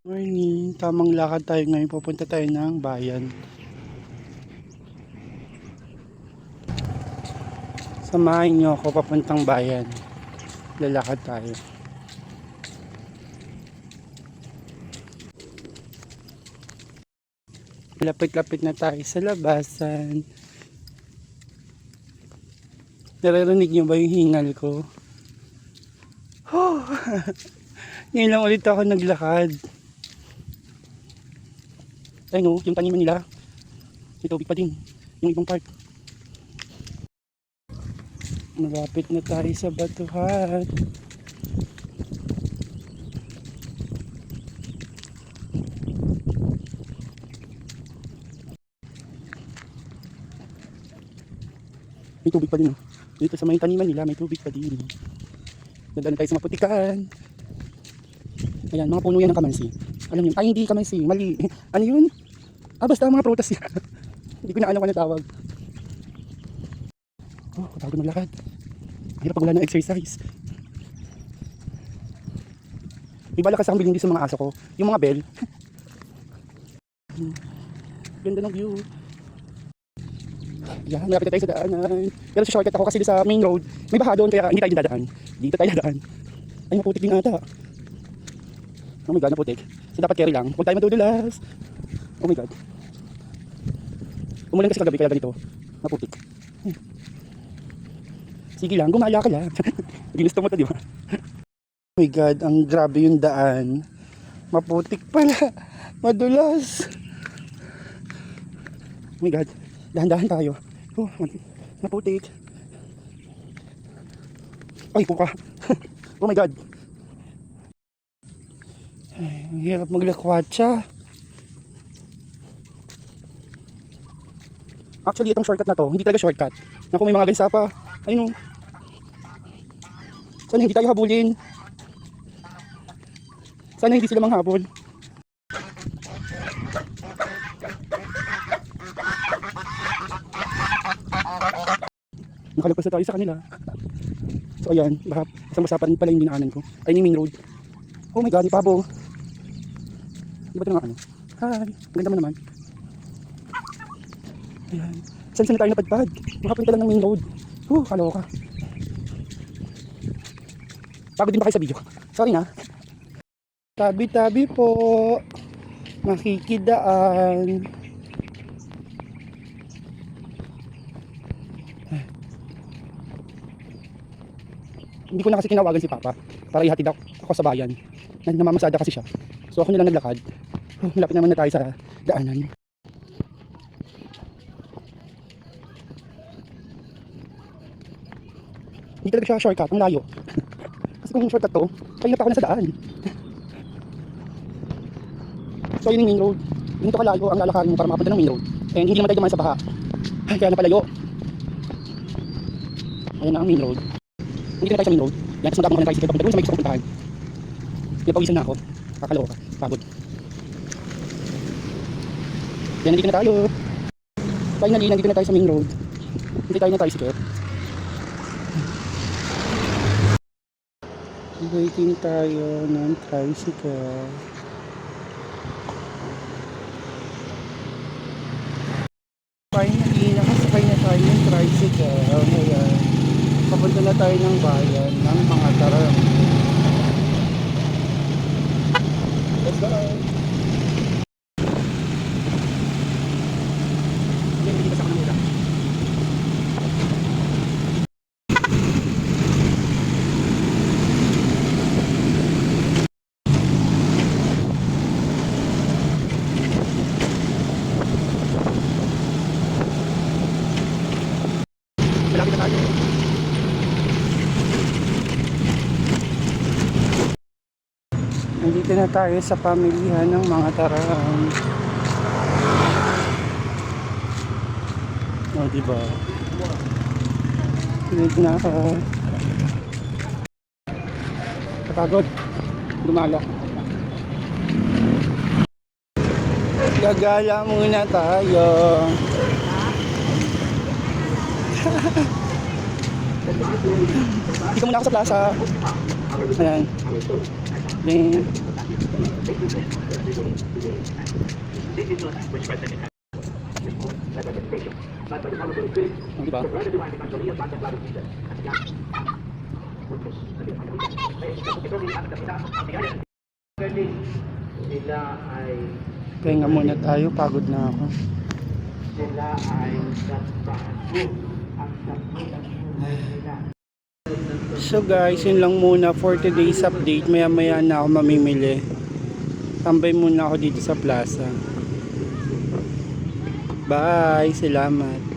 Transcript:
Morning, tamang lakad tayo ngayon. Pupunta tayo ng bayan. Samahin niyo ako papuntang bayan. Lalakad tayo. Lapit-lapit na tayo sa labasan. Naririnig niyo ba yung hingal ko? Oh! Ngayon lang ulit ako naglakad. Ayun o, yung taniman nila. May tubig pa din. Yung ibang part. Malapit na tayo sa batuhan. May tubig pa din. Dito sa may taniman nila, may tubig pa din. Dadaan tayo sa maputikan. Ayan, mga puno yan ng kamansi. Alam niyo, ay hindi kamansi, mali. Ano yun? Basta mga prutas yan. Hindi ko na alam kung ano tawag. Oh, kapagod maglakad. Hirap pag wala ng exercise. May bala kasi akong bilhin din sa mga aso ko. Yung mga bell. Ganda ng view. Yan, malapit na tayo sa daanan. Pero sa shortcut ako kasi sa main road, may baha doon kaya hindi tayo dadaan. Dito tayo dadaan. Ay, maputik din ata. Oh my god, naputik. So dapat carry lang. Huwag tayo madudulas. Oh my god. Umulan kasi kagabi kaya ganito. Naputik. Sige lang, gumala ka lang. Ginusto mo to, di ba? Oh my god, ang grabe yung daan. Maputik pala. Madulas. Oh my god, dahan-dahan tayo. Oh, naputik. Ay, puka. Oh my god. Ay, ang hirap maglakwatsa. Actually, itong shortcut na to, hindi talaga shortcut. Naku, may mga gansa pa. Ayun o. Sana hindi tayo habulin. Sana hindi sila manghabol. Nakalagpas na tayo sa kanila. So ayan, basa pa rin pala yung dinaanan ko. Ay, yung main road. Oh my god, ipabo. Di ba ito nga ano? Hi, maganda mo naman. Ayan. Saan na tayo napadpad? Makapunta lang ng main road. Kaloka. Pagod din ba kayo sa video? Sorry na. Tabi-tabi po. Makikidaan. Hindi ko na kasi tinawagan si Papa para ihatid ako sa bayan. Namamasada kasi siya. So ako na lang naglakad. Malapit naman na tayo sa daanan. Hindi talaga siya shortcut, ang layo. Kasi kung shortcut to, kaya pa ako nasa daan. So yun yung main road. Ganito kalayo ang lalakarin mo para makapunta ng main road. And hindi naman tayo dumaan sa baha. Ay, kaya napalayo. Ayan na ang main road. Hindi na tayo sa main road. Yan, tapos magkakama ko ng tricycle papunta doon sa may gusto kong puntahan. Pinapawisan na ako. Kakaloka. Pagod. Yan, nandito na tayo. Finally, nandito na tayo sa main road. Hindi tayo na tricycle. Waiting tayo ng tricycle. Finally, nakasakay na tayo ng tricycle. Ngayon, papunta na tayo ng bayan ng mga tarang. Let's go! Hindi ba sa kanila? Malapit na tayo. Nandito na tayo sa pamilihan ng mga tarang. O, diba? Pinag na ako. Kapagod. Dumala. Gagala muna tayo. Dito muna ako sa plaza. Ayan. Then, Oh, diba? Sila ay Pahinga muna tayo, pagod na ako. sila ay nagbago ang samputan nila. So guys, yun lang muna for today's update. Maya maya na ako mamimili. Tambay muna ako dito sa plaza. Bye! Salamat!